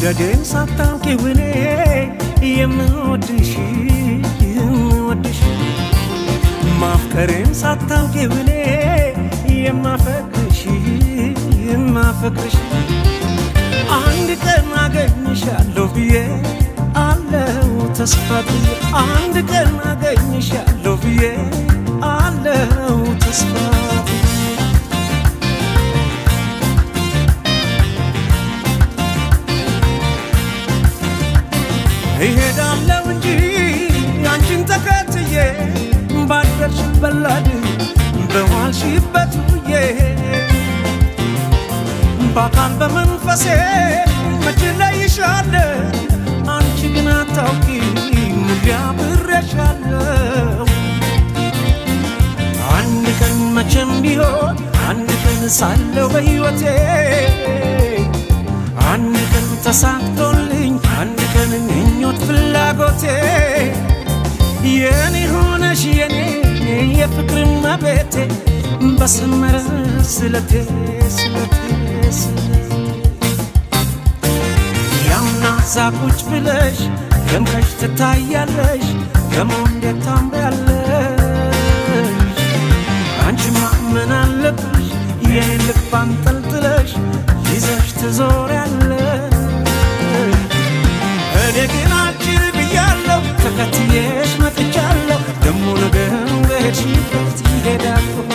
መውደዴን ሳታውቂው እኔ የምወድሽ ማፍቀሬን ሳታውቂው እኔ የማፈቅርሽ አንድ ቀን አገኝሻለሁ ብዬ አለው ተስፋ ብዬ አንድ ቀን አገኝሻለሁ ብዬ አለው ተስፋ እሄዳለሁ እንጂ አንቺን ተከትዬ ባደርሽበት ላድ በዋልሽበት ውዬ በአካል በመንፈሴ መች እለይሻለሁ አንቺ ግን አታውቂም አብሬሻለሁ አንድ ቀን መቼም ቢሆን አንድ ቀን ሳለሁ በሕይወቴ አንድ ቀን ተሳክቶልኝ አንድ ቀን ምኞት ፍላጎቴ የኔ ሆነሽ የኔ የፍቅር እመቤቴ በሰመረ ስለቴ ያውና እዛ ቁጭ ብለሽ ደምቀሽ ትታያለሽ ደግሞ እንዴት ታምሪያለሽ አንቺማ ምን አለብሽ የኔን ልብ አንጠልጥለሽ ይዘሽ ትዞሪያለሽ እኔ ግን አጭር ብያለሁ ተከትዬሽ መጥቻለሁ ደሞ ነገር በሄድሽበት ይሄዳለሁ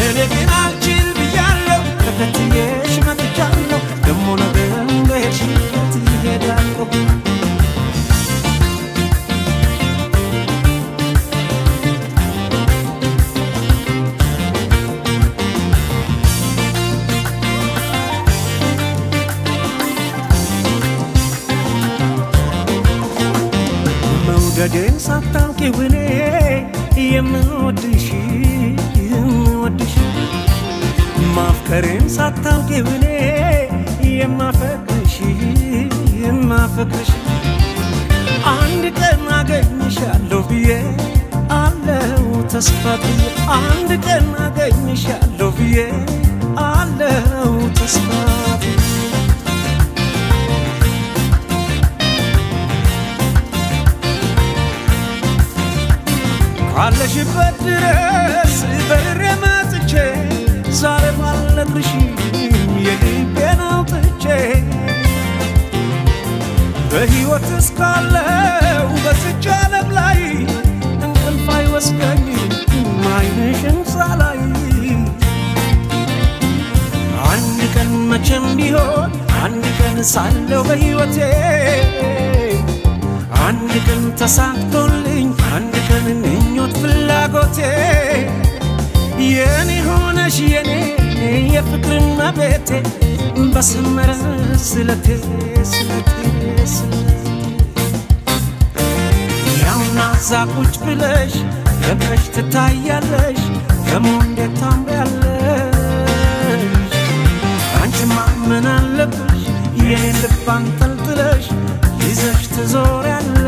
እኔ ግን አጭር ብያለሁ ተከትዬሽ መጥቻለሁ ደሞ ነገር በሄድሽበት ይሄዳለሁ መውደዴን ሳታውቂው እኔ የምወድሽ ማፍቀሬን ሳታውቂው እኔ የማፈቅርሽ አንድ ቀን አገኝሻለሁ ብዬ አለው ተስፋ ብዬ አንድ ቀን አገኝሻለሁ ብዬ አለው ተስፋ ካለሽበት ድረስ በሬ መጥቼ ዛሬ ባልነግርሽም የልቤን አውጥቼ በሕይወት እስካለው በዚች ዓለም ላይ እንቅልፍ አይወስደኝም ዓይንሽን ሳላይ አንድ ቀን መቼም ቢሆን አንድ ቀን ሳለሁ በሕይወቴ አንድ ቀን ተሳክቶልኝ አንድ ቀን ምኞት ፍላጎቴ የኔ ሆነሽ የኔ የፍቅር እመቤቴ በሰመረ ስለቴ ያውና እዛ ቁጭ ብለሽ ደምቀሽ ትታያለሽ ደግሞ እንዴት ታምሪያለሽ አንቺማ ምን አለብሽ የኔን ልብ አንጠልጥለሽ ይዘሽ ትዞሪያለሽ